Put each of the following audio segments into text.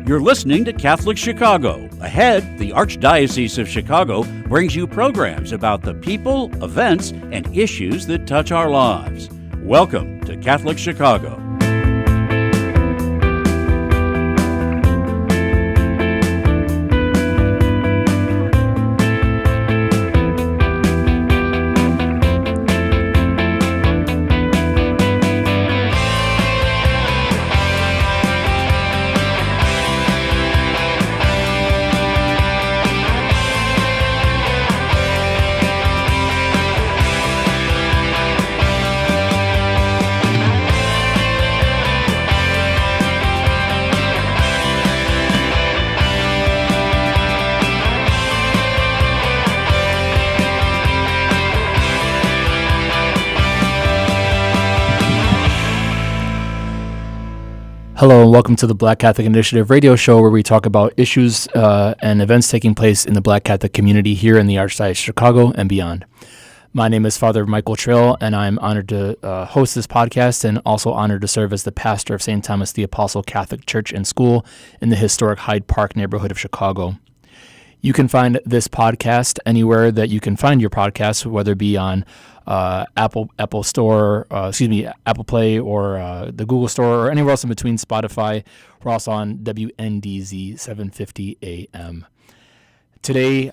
You're listening to Catholic Chicago. Ahead, the Archdiocese of Chicago brings you programs about the people, events, and issues that touch our lives. Welcome to Catholic Chicago. Hello and welcome to the Black Catholic Initiative radio show, where we talk about issues and events taking place in the Black Catholic community here in the Archdiocese of Chicago and beyond. My name is Father Michael Trail, and I'm honored to host this podcast and also honored to serve as the pastor of St. Thomas the Apostle Catholic Church and School in the historic Hyde Park neighborhood of Chicago. You can find this podcast anywhere that you can find your podcasts, whether it be on Apple Play or the Google Store or anywhere else in between. Spotify. We're also on WNDZ 750 AM. Today,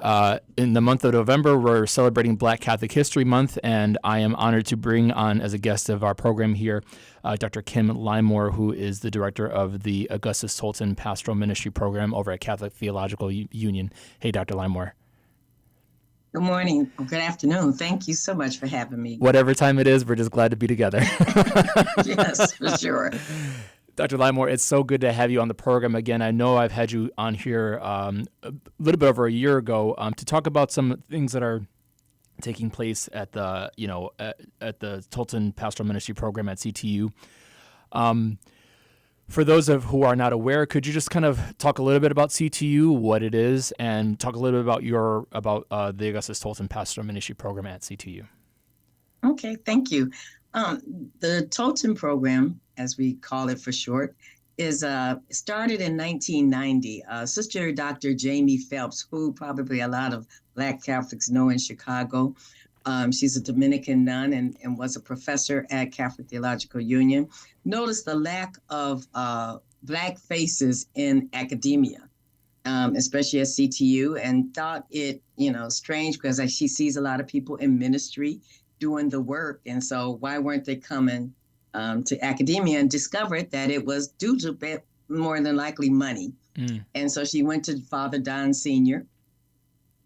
in the month of November, we're celebrating Black Catholic History Month, and I am honored to bring on as a guest of our program here Dr. Kim Limor, who is the director of the Augustus Tolton Pastoral Ministry Program over at Catholic Theological Union. Hey, Dr. Limor. Good morning. Good afternoon. Thank you so much for having me. Whatever time it is, we're just glad to be together. Yes, for sure. Dr. Limor, it's so good to have you on the program again. I know I've had you on here a little bit over a year ago to talk about some things that are taking place at the at the Tolton Pastoral Ministry Program at CTU. For those of who are not aware, could you just kind of talk a little bit about CTU, what it is, and talk a little bit about the Augustus Tolton Pastoral Ministry Program at CTU? Okay, thank you. The Tolton program, as we call it for short, is started in 1990. Sister Dr. Jamie Phelps, who probably a lot of Black Catholics know in Chicago. She's a Dominican nun and was a professor at Catholic Theological Union. Noticed the lack of Black faces in academia, especially at CTU, and thought it, strange because she sees a lot of people in ministry doing the work. And so why weren't they coming to academia, and discovered that it was due to more than likely money. And so she went to Father Don Sr.,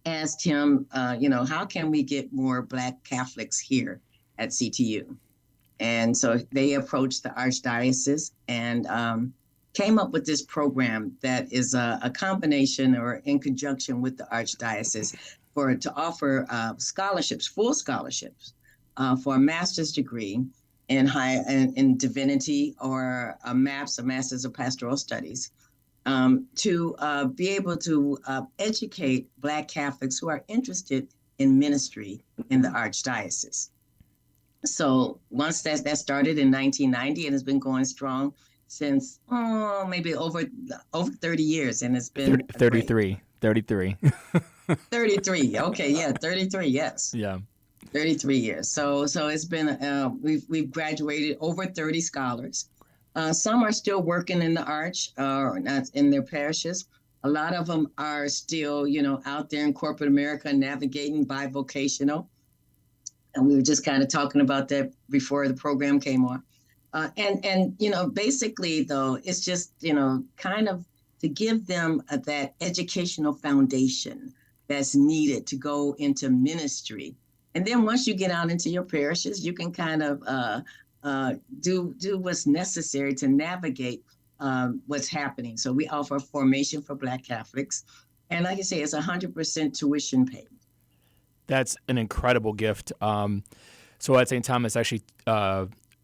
asked him, how can we get more Black Catholics here at CTU? And so they approached the Archdiocese and came up with this program that is a combination or in conjunction with the Archdiocese to offer scholarships, full scholarships for a master's degree in divinity or a Master's of Pastoral Studies, to be able to educate Black Catholics who are interested in ministry in the Archdiocese. So once that started in 1990, and has been going strong since maybe over 30 years, and it's been 33. 33. 33. Okay, yeah, 33. Yes. Yeah. 33 years. So it's been we've graduated over 30 scholars. Some are still working in the Arch or not in their parishes. A lot of them are still, out there in corporate America navigating bivocational. And we were just kind of talking about that before the program came on. And basically, though, it's just, kind of to give them that educational foundation that's needed to go into ministry. And then once you get out into your parishes, you can kind of do what's necessary to navigate what's happening. So we offer formation for Black Catholics. And like I say, it's 100% tuition paid. That's an incredible gift. So at St. Thomas, actually,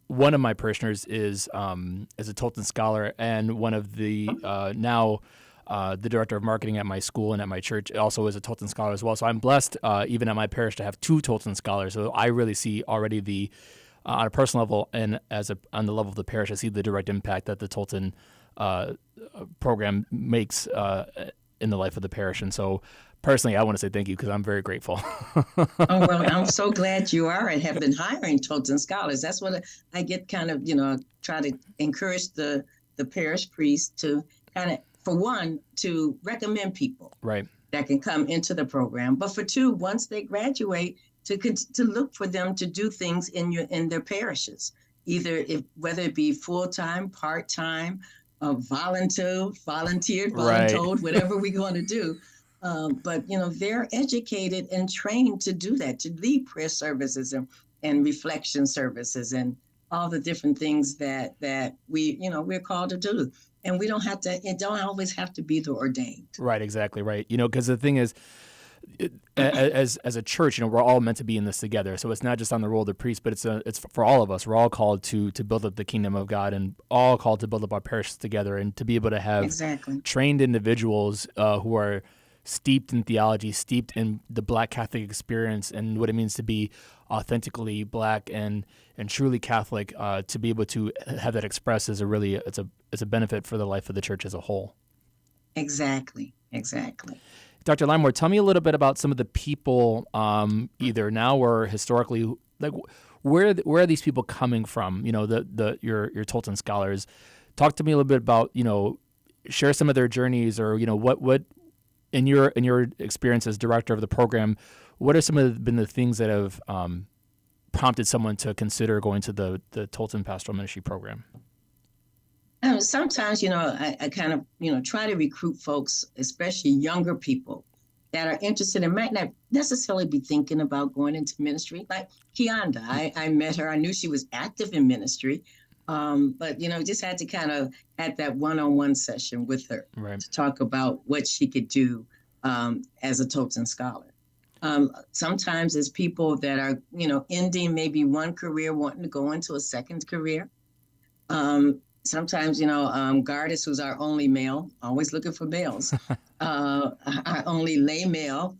one of my parishioners is a Tolton scholar, and one of the now the director of marketing at my school and at my church also is a Tolton scholar as well. So I'm blessed, even at my parish, to have two Tolton scholars. So I really see already on a personal level and on the level of the parish, I see the direct impact that the Tolton program makes in the life of the parish. And so personally, I want to say thank you because I'm very grateful. Oh, well, I'm so glad you are and have been hiring Tolton scholars. That's what I get kind of, try to encourage the parish priest to kind of, for one, to recommend people Right. that can come into the program. But for two, once they graduate, to look for them to do things in their parishes, whether it be full-time, part-time, volunteered, Right. voluntold, whatever we're going to do. But they're educated and trained to do that, to lead prayer services and reflection services and all the different things that we're called to do. And we don't have to. It don't always have to be the ordained. Right. Exactly. Right. Because the thing is, as a church, we're all meant to be in this together. So it's not just on the role of the priest, but it's for all of us. We're all called to build up the kingdom of God, and all called to build up our parishes together, and to be able to have trained individuals who are steeped in theology, steeped in the Black Catholic experience and what it means to be authentically Black and truly Catholic. To be able to have that expressed is it's a benefit for the life of the church as a whole. Exactly. Dr. Limemore, tell me a little bit about some of the people, either now or historically, like where are these people coming from? Your Tolton scholars. Talk to me a little bit about, share some of their journeys, or what in your experience as director of the program, what are some of been the things that have prompted someone to consider going to the Tolton Pastoral Ministry program? Sometimes, I kind of, try to recruit folks, especially younger people that are interested and might not necessarily be thinking about going into ministry. Like Kianda, I met her. I knew she was active in ministry, but, just had to kind of had that one-on-one session with her to talk about what she could do as a Tolton scholar. Sometimes it's people that are, ending maybe one career, wanting to go into a second career. Sometimes, Gardis, who's our only male, always looking for males, our only lay male,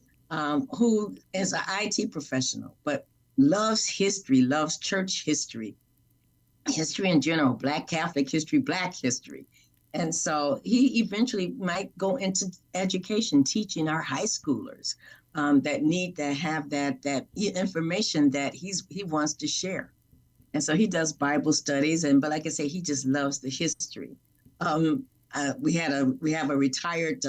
who is an IT professional, but loves history, loves church history in general, Black Catholic history, Black history. And so he eventually might go into education, teaching our high schoolers that need to have that information that he wants to share. And so he does Bible studies, but like I say, he just loves the history. We have a retired.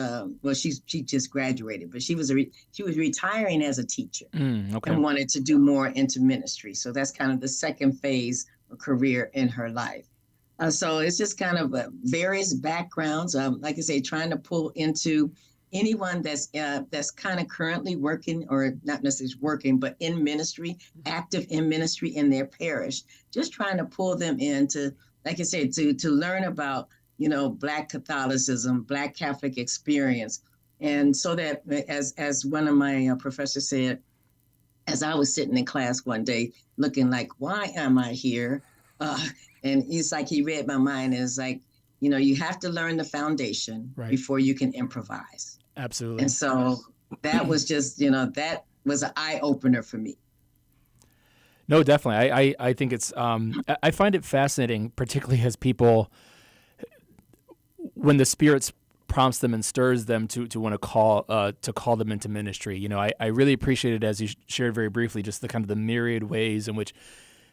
She just graduated, but she was retiring as a teacher and wanted to do more into ministry. So that's kind of the second phase of career in her life. So it's just kind of various backgrounds. Like I say, trying to pull into anyone that's kind of currently working, or not necessarily working, but in ministry, active in ministry in their parish, just trying to pull them into, like I said, to learn about, Black Catholicism, Black Catholic experience. And so that, as one of my professors said, as I was sitting in class one day looking like, why am I here? And it's like he read my mind, and it's like, you have to learn the foundation before you can improvise. Absolutely. And so that was just, that was an eye opener for me. No, definitely. I think it's, I find it fascinating, particularly as people, when the Spirit prompts them and stirs them to want to call them into ministry. I really appreciated, as you shared very briefly, just the kind of the myriad ways in which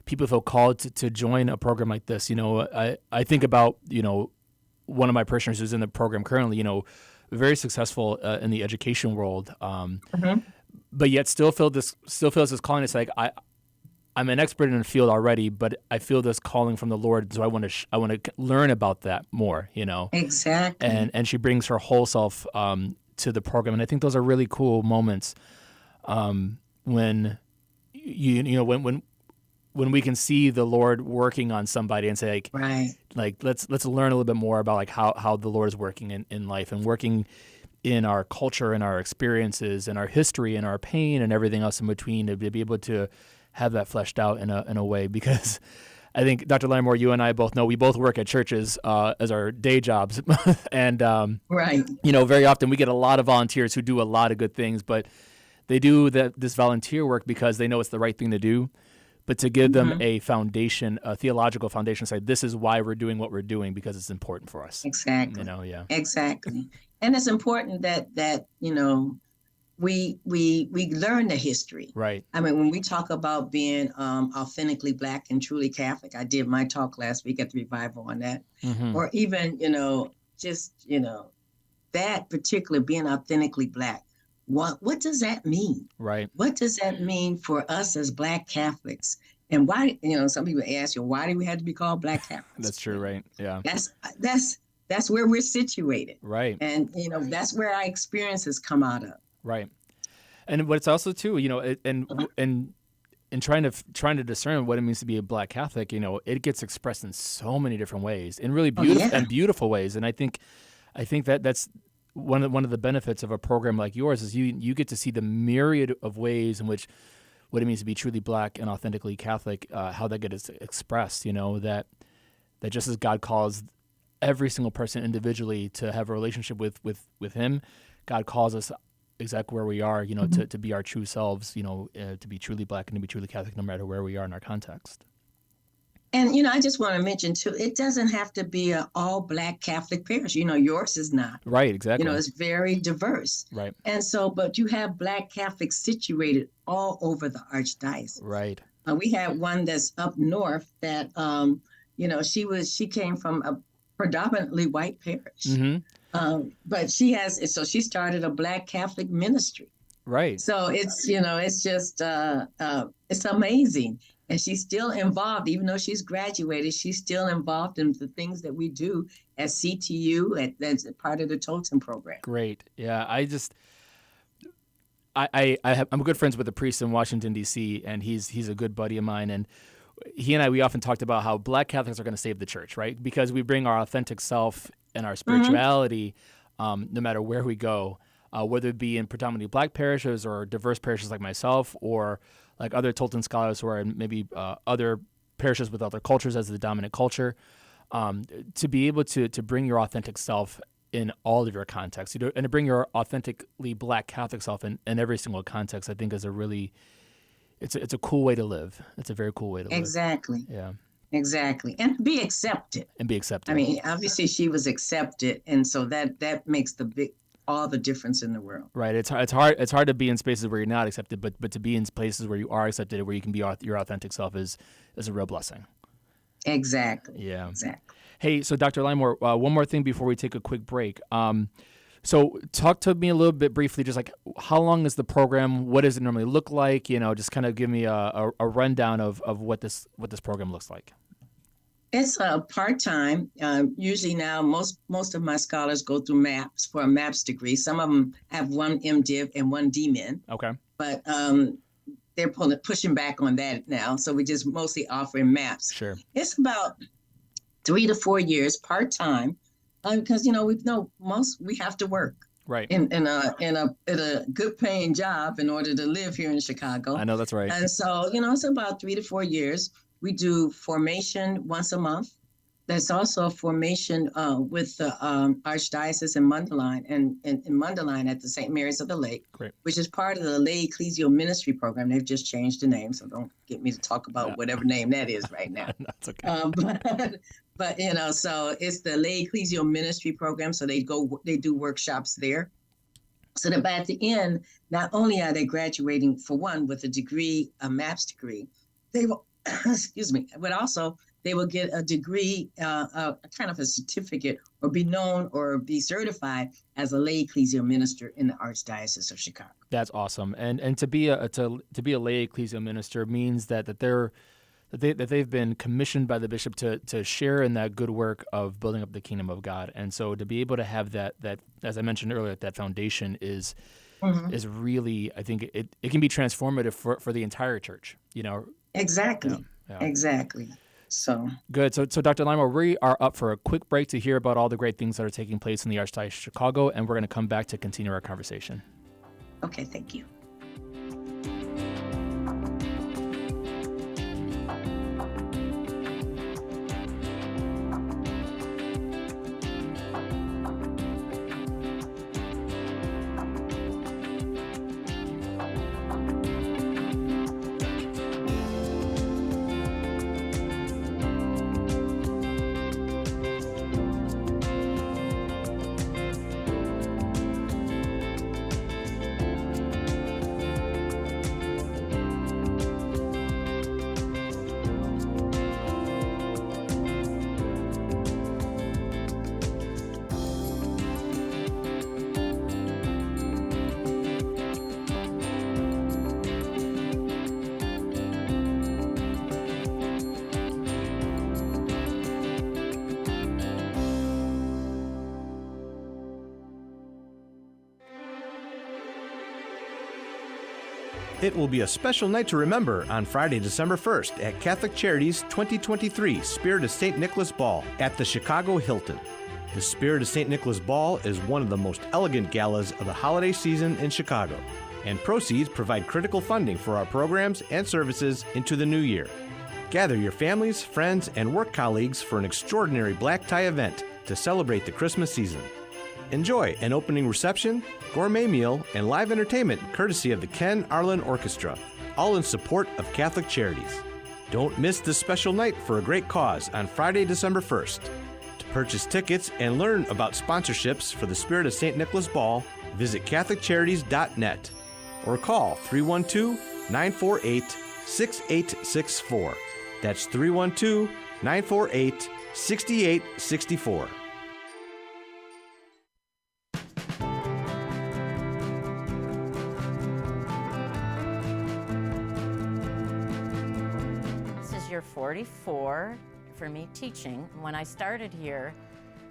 people feel called to join a program like this. I think about, one of my parishioners who's in the program currently, very successful in the education world, but yet still feels this calling. It's like I'm an expert in the field already, but I feel this calling from the Lord, so I want to learn about that more. Exactly. And she brings her whole self to the program, and I think those are really cool moments when when we can see the Lord working on somebody and say, let's learn a little bit more about how the Lord is working in life and working in our culture and our experiences and our history and our pain and everything else in between, to be able to have that fleshed out in a way. Because I think, Dr. Limemore, you and I both know we both work at churches as our day jobs, and very often we get a lot of volunteers who do a lot of good things, but they do this volunteer work because they know it's the right thing to do. but to give them a foundation, a theological foundation, say this is why we're doing what we're doing because it's important for us. Exactly. Yeah. Exactly. And it's important that we learn the history. Right. I mean, when we talk about being authentically Black and truly Catholic, I did my talk last week at the revival on that, or even that particular being authentically Black. What does that mean? Right. What does that mean for us as Black Catholics? And why? Some people ask you, why do we have to be called Black Catholics? That's true. Right. Yeah. That's where we're situated. Right. And that's where our experiences come out of. Right. And what it's also too, and trying to discern what it means to be a Black Catholic, it gets expressed in so many different ways, in really beautiful and beautiful ways. And I think that's one of the benefits of a program like yours is you get to see the myriad of ways in which what it means to be truly Black and authentically Catholic, how that gets expressed. That just as God calls every single person individually to have a relationship with Him, God calls us exactly where we are, to be our true selves, to be truly Black and to be truly Catholic, no matter where we are in our context. And, I just want to mention, too, it doesn't have to be an all-Black Catholic parish. Yours is not. Right, exactly. It's very diverse. Right. And so, but you have Black Catholics situated all over the Archdiocese. Right. We had one that's up north that, she came from a predominantly white parish. But she started a Black Catholic ministry. Right. So it's just, it's amazing. And she's still involved, even though she's graduated, she's still involved in the things that we do at CTU, as part of the Tolton program. Great. Yeah. I'm good friends with a priest in Washington, D.C., and he's a good buddy of mine. And he and we often talked about how Black Catholics are going to save the church, right? Because we bring our authentic self and our spirituality no matter where we go. Whether it be in predominantly Black parishes or diverse parishes like myself, or like other Tolton scholars who are in maybe other parishes with other cultures as the dominant culture, to be able to bring your authentic self in all of your contexts, and to bring your authentically Black Catholic self in every single context, I think is it's a cool way to live. It's a very cool way to live. Exactly. Yeah. Exactly. And be accepted. I mean, obviously she was accepted, and so that makes all the difference in the world. Right. It's hard to be in spaces where you're not accepted, but to be in places where you are accepted, where you can be your authentic self is a real blessing. Exactly. Yeah. Exactly. Hey, so Dr. Limor, one more thing before we take a quick break. So talk to me a little bit briefly, just like how long is the program? What does it normally look like? Just kind of give me a rundown of what this program looks like. It's part-time. Usually now, most of my scholars go through MAPS for a MAPS degree. Some of them have one MDiv and one DMin. Okay. But they're pushing back on that now. So we just mostly offering MAPS. Sure. It's about 3 to 4 years part-time because, we have to work. Right. In a good paying job in order to live here in Chicago. I know that's right. And so, it's about 3 to 4 years. We do formation once a month. There's also a formation with the Archdiocese in Mundelein and in Mundelein at the St. Mary's of the Lake, Great. Which is part of the lay ecclesial ministry program. They've just changed the name, so don't get me to talk about whatever name that is right now. That's okay. But so it's the lay ecclesial ministry program. So they do workshops there. So that by the end, not only are they graduating for one with a degree, a MAPS degree, they will. Excuse me, but also they will get a degree, kind of a certificate, or be known or be certified as a lay ecclesial minister in the Archdiocese of Chicago. That's awesome, and to be a lay ecclesial minister means that they've been commissioned by the bishop to share in that good work of building up the kingdom of God, and so to be able to have that as I mentioned earlier, that foundation is really, I think it can be transformative for the entire church. Exactly. Yeah. Exactly. So good. So Dr. Limor, we are up for a quick break to hear about all the great things that are taking place in the Archdiocese of Chicago, and we're going to come back to continue our conversation. Okay, thank you. It will be a special night to remember on Friday, December 1st at Catholic Charities 2023 Spirit of St. Nicholas Ball at the Chicago Hilton. The Spirit of St. Nicholas Ball is one of the most elegant galas of the holiday season in Chicago, and proceeds provide critical funding for our programs and services into the new year. Gather your families, friends, and work colleagues for an extraordinary black tie event to celebrate the Christmas season. Enjoy an opening reception, gourmet meal, and live entertainment courtesy of the Ken Arlen Orchestra, all in support of Catholic Charities. Don't miss this special night for a great cause on Friday, December 1st. To purchase tickets and learn about sponsorships for the Spirit of St. Nicholas Ball, visit CatholicCharities.net or call 312-948-6864. That's 312-948-6864. Year 44 for me teaching. When I started here,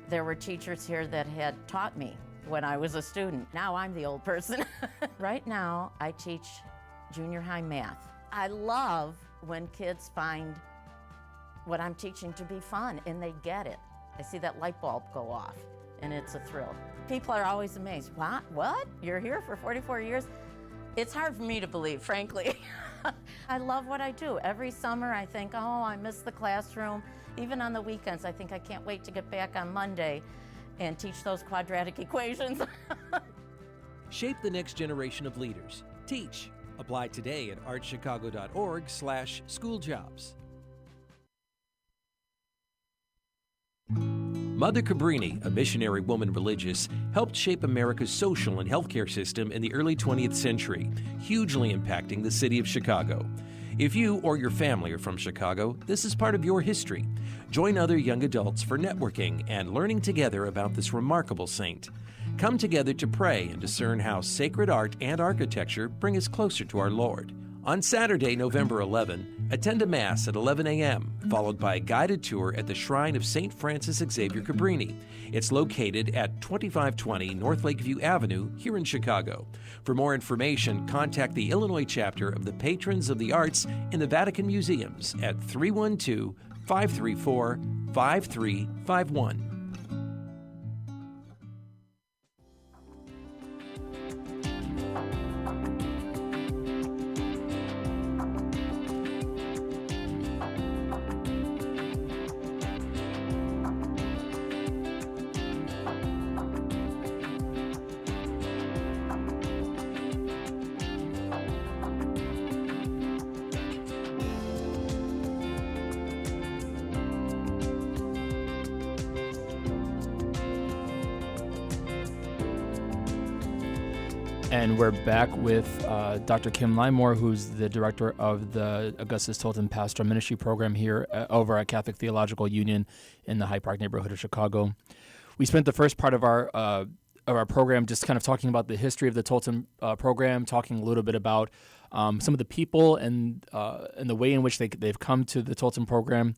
there were teachers here that had taught me when I was a student. Now I'm the old person. Right now, I teach junior high math. I love when kids find what I'm teaching to be fun and they get it. I see that light bulb go off and it's a thrill. People are always amazed. What? You're here for 44 years? It's hard for me to believe, frankly. I love what I do. Every summer I think, oh, I miss the classroom. Even on the weekends, I think I can't wait to get back on Monday and teach those quadratic equations. Shape the next generation of leaders. Teach. Apply today at archchicago.org/schooljobs. Mother Cabrini, a missionary woman religious, helped shape America's social and healthcare system in the early 20th century, hugely impacting the city of Chicago. If you or your family are from Chicago, this is part of your history. Join other young adults for networking and learning together about this remarkable saint. Come together to pray and discern how sacred art and architecture bring us closer to our Lord. On Saturday, November 11, attend a Mass at 11 a.m., followed by a guided tour at the Shrine of St. Francis Xavier Cabrini. It's located at 2520 North Lakeview Avenue here in Chicago. For more information, contact the Illinois chapter of the Patrons of the Arts in the Vatican Museums at 312-534-5351. And we're back with Dr. Kim Limor, who's the director of the Augustus Tolton Pastoral Ministry Program here over at Catholic Theological Union in the Hyde Park neighborhood of Chicago. We spent the first part of our program just kind of talking about the history of the Tolton program, talking a little bit about some of the people and the way in which they've come to the Tolton program.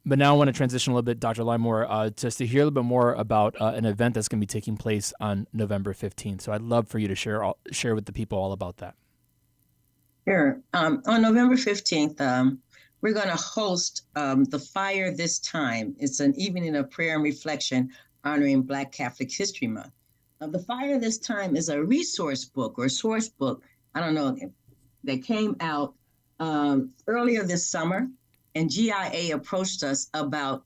But now I want to transition a little bit, Dr. Limor, just to hear a little bit more about an event that's going to be taking place on November 15th. So I'd love for you to share with the people all about that. Sure. On November 15th, we're going to host the Fire This Time. It's an evening of prayer and reflection honoring Black Catholic History Month. The Fire This Time is a resource book or source book, I don't know, that came out earlier this summer. And GIA approached us about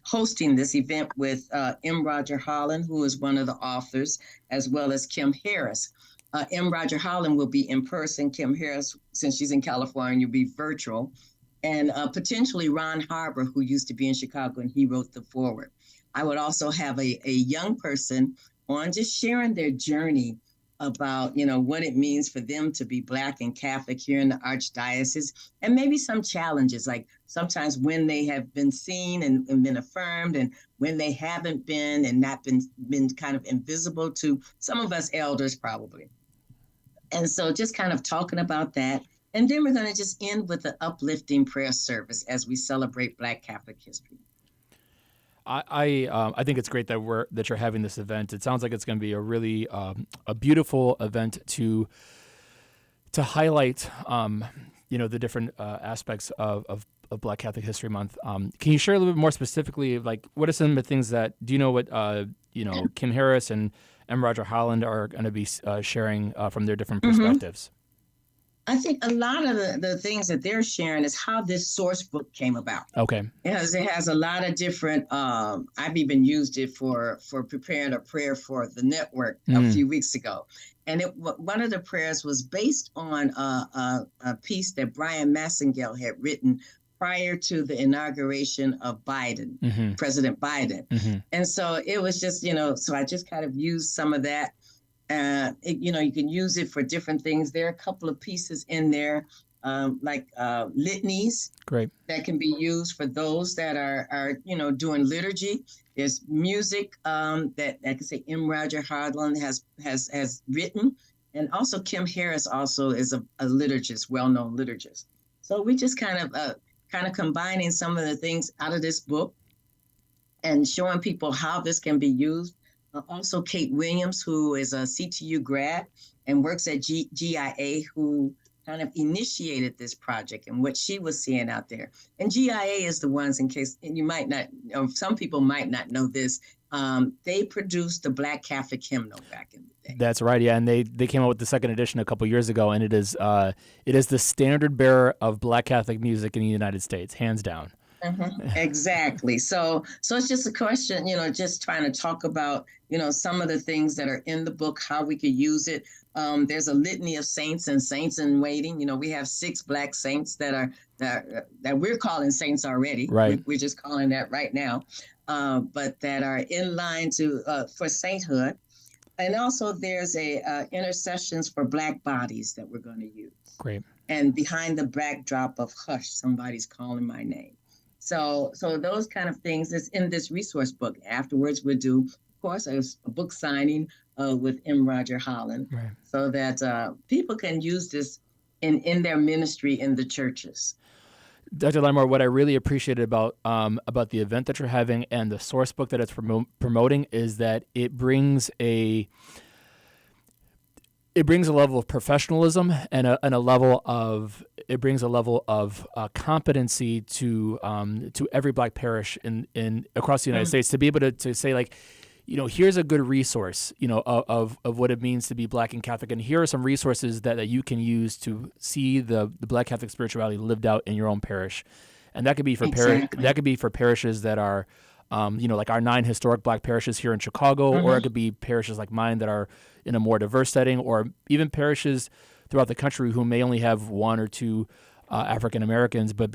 hosting this event with M. Roger Holland, who is one of the authors, as well as Kim Harris. M. Roger Holland will be in person. Kim Harris, since she's in California, will be virtual. And potentially Ron Harbor, who used to be in Chicago, and he wrote the foreword. I would also have a young person on just sharing their journey about, what it means for them to be Black and Catholic here in the Archdiocese, and maybe some challenges, like sometimes when they have been seen and been affirmed, and when they haven't been and not been kind of invisible to some of us elders probably. And so just kind of talking about that. And then we're going to just end with an uplifting prayer service as we celebrate Black Catholic history. I think it's great that you're having this event. It sounds like it's going to be a really a beautiful event to to highlight, the different aspects of Black Catholic History Month. Can you share a little bit more specifically, like what are some of the things that, do you know what, Kim Harris and M. Roger Holland are going to be sharing from their different perspectives? I think a lot of the things that they're sharing is how this source book came about. Okay. Because it has a lot of different, I've even used it for preparing a prayer for the network a few weeks ago. And one of the prayers was based on a piece that Brian Massengale had written prior to the inauguration of Biden, President Biden. And so it was just, so I just kind of used some of that. You can use it for different things. There are a couple of pieces in there, like litanies. Great. That can be used for those that are doing liturgy. There's music that I can say M. Roger Hardland has written, and also Kim Harris also is a liturgist, well-known liturgist. So we just kind of combining some of the things out of this book and showing people how this can be used. Also, Kate Williams, who is a CTU grad and works at GIA, who kind of initiated this project and what she was seeing out there. And GIA is the ones, in case and you might not, or some people might not know this, they produced the Black Catholic hymnal back in the day. That's right, yeah, and they came out with the second edition a couple years ago, and it is the standard bearer of Black Catholic music in the United States, hands down. Exactly. So it's just a question, just trying to talk about, some of the things that are in the book, how we could use it. There's a litany of saints and saints in waiting. We have 6 Black saints that we're calling saints already. Right. We're just calling that right now, but that are in line for sainthood. And also there's intercessions for Black bodies that we're going to use. Great. And behind the backdrop of hush, somebody's calling my name. So those kind of things is in this resource book. Afterwards, we'll do, of course, a book signing with M. Roger Holland, right, so that people can use this in their ministry in the churches. Dr. Limor, what I really appreciated about the event that you're having and the source book that it's promoting is that it brings a level of professionalism and a level of competency to every Black parish in across the United States, to be able to say, like, here's a good resource, of what it means to be Black and Catholic, and here are some resources that you can use to see the Black Catholic spirituality lived out in your own parish, and that could be for parishes that are, like our 9 historic Black parishes here in Chicago, or it could be parishes like mine that are in a more diverse setting, or even parishes throughout the country who may only have 1 or 2 African Americans, but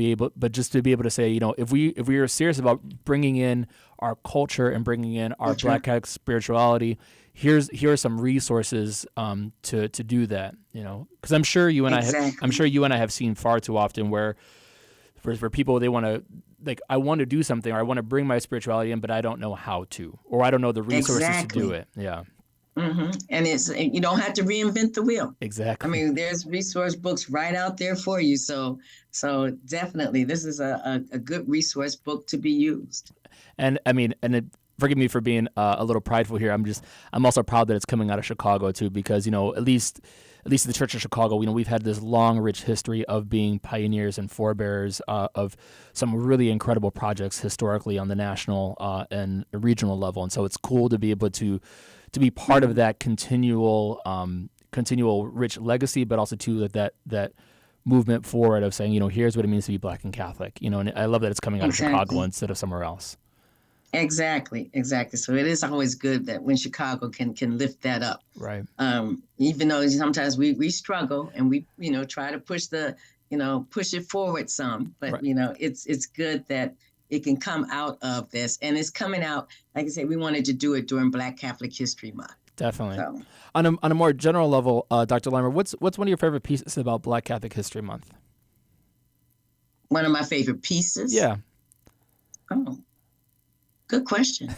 just to be able to say, if we are serious about bringing in our culture and bringing in our Black Catholic spirituality, here are some resources to do that. Because I'm sure you and I have seen far too often where for people, they want to, like, I want to do something, or I want to bring my spirituality in, but I don't know how to, or I don't know the resources to do it. Yeah. And you don't have to reinvent the wheel. Exactly. I mean, there's resource books right out there for you. So definitely, this is a good resource book to be used. And I mean, forgive me for being a little prideful here. I'm also proud that it's coming out of Chicago too, because at least the Church of Chicago, we've had this long, rich history of being pioneers and forebearers of some really incredible projects historically on the national and regional level, and so it's cool to be able to be part of that continual rich legacy, but also too that movement forward of saying, here's what it means to be Black and Catholic, and I love that it's coming out of Chicago instead of somewhere else. Exactly. So it is always good that when Chicago can lift that up. Right. Even though sometimes we struggle and we, try to push push it forward some, but right, it's good that it can come out of this, and it's coming out. Like I said, we wanted to do it during Black Catholic History Month. Definitely. So, on a more general level, Dr. Limor, what's one of your favorite pieces about Black Catholic History Month? One of my favorite pieces? Yeah. Oh, good question.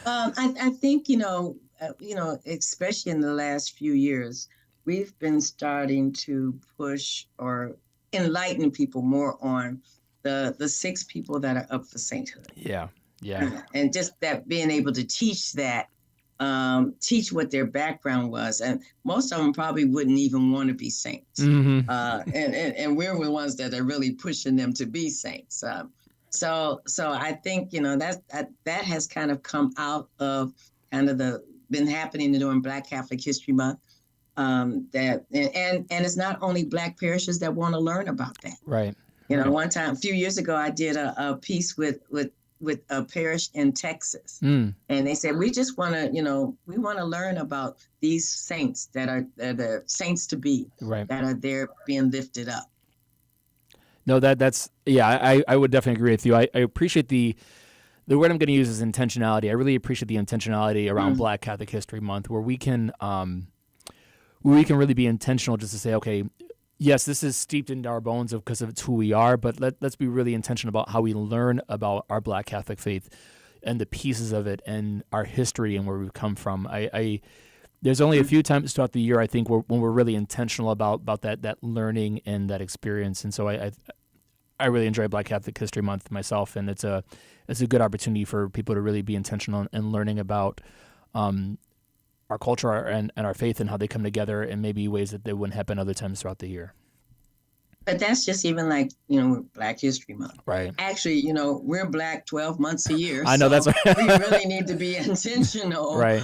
I think especially in the last few years, we've been starting to push or enlighten people more on the 6 people that are up for sainthood. Yeah. And just that being able to teach that teach what their background was, and most of them probably wouldn't even want to be saints. And we're the ones that are really pushing them to be saints. So I think that has kind of come out of kind of been happening during Black Catholic History Month. That and it's not only Black parishes that want to learn about that. Right. One time, a few years ago, I did a piece with a parish in Texas, and they said we just want to, we want to learn about these saints that are the saints to be, right, that are there being lifted up. No, that's I would definitely agree with you. I appreciate the word I'm going to use is intentionality. I really appreciate the intentionality around Black Catholic History Month, where we can really be intentional, just to say, okay, yes, this is steeped into our bones because of it's who we are, but let's be really intentional about how we learn about our Black Catholic faith and the pieces of it and our history and where we've come from. There's only a few times throughout the year, I think, when we're really intentional about that learning and that experience. And so I really enjoy Black Catholic History Month myself, and it's a good opportunity for people to really be intentional in learning about our culture and our faith and how they come together in maybe ways that they wouldn't happen other times throughout the year. But that's just even like, Black History Month. Right. Actually, we're Black 12 months a year. I know, so that's right. We really need to be intentional. Right.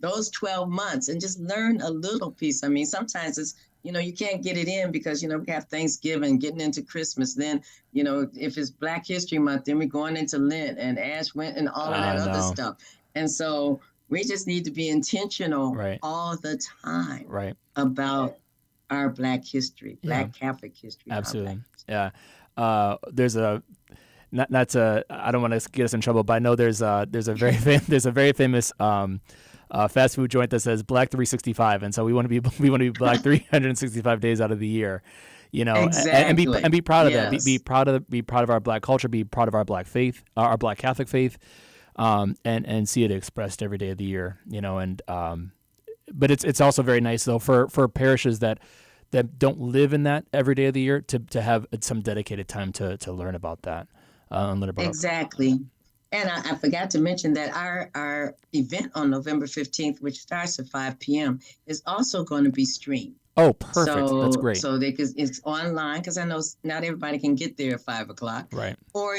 Those 12 months and just learn a little piece. I mean, sometimes it's, you can't get it in because, we have Thanksgiving, getting into Christmas. Then, if it's Black History Month, then we're going into Lent and Ash Went and all of that other stuff. And so we just need to be intentional all the time about our Black history, Black Catholic history. Absolutely. Yeah. There's a, not to, I don't want to get us in trouble, but I know there's a very famous fast food joint that says Black 365, and so we want to be Black 365 days out of the year, exactly. and be proud of that. Be proud of our Black culture. Be proud of our Black faith, our Black Catholic faith, and see it expressed every day of the year. But it's also very nice though for parishes that don't live in that every day of the year to have some dedicated time to learn about that. Exactly. And I forgot to mention that our event on November 15th, which starts at 5 p.m., is also going to be streamed. Oh, perfect. That's great. So it's online, because I know not everybody can get there at 5 o'clock. Right. Or,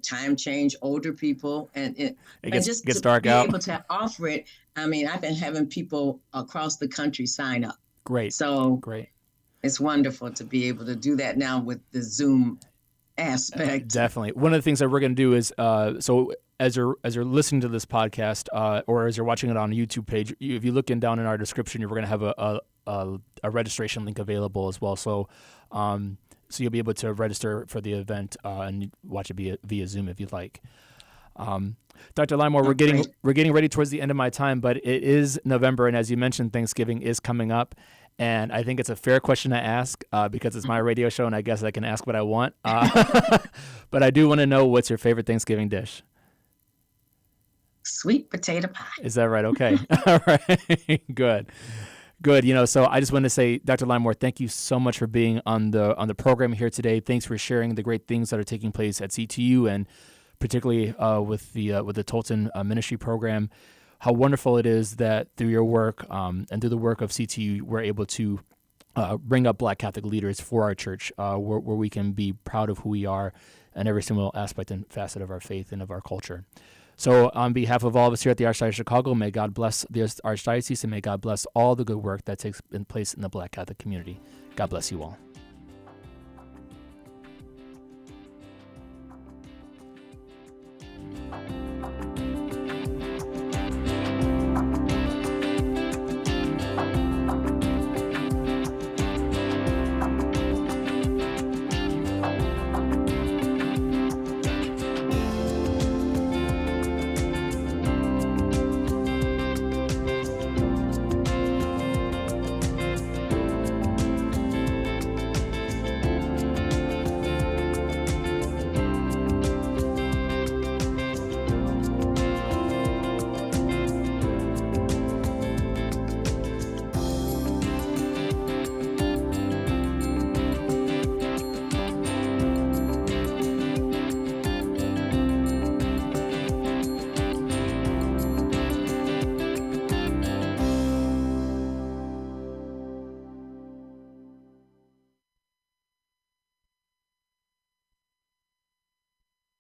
time change, older people. And it gets to dark be out. able to offer it. I mean, I've been having people across the country sign up. Great. So great. It's wonderful to be able to do that now with the Zoom aspect. Definitely. One of the things that we're going to do is, so as you're listening to this podcast, or as you're watching it on a YouTube page, if you look down in our description, we're going to have a registration link available as well. So you'll be able to register for the event and watch it via Zoom if you'd like. Dr. Limor, we're getting ready towards the end of my time, but it is November, and as you mentioned, Thanksgiving is coming up. And I think it's a fair question to ask because it's my radio show, and I guess I can ask what I want. But I do want to know, what's your favorite Thanksgiving dish? Sweet potato pie. Is that right? Okay. All right. Good. So I just want to say, Dr. Limor, thank you so much for being on the program here today. Thanks for sharing the great things that are taking place at CTU, and particularly with the Tolton ministry program. How wonderful it is that through your work and through the work of CTU, we're able to bring up Black Catholic leaders for our church, where we can be proud of who we are and every single aspect and facet of our faith and of our culture. So on behalf of all of us here at the Archdiocese of Chicago, may God bless the Archdiocese, and may God bless all the good work that takes place in the Black Catholic community. God bless you all.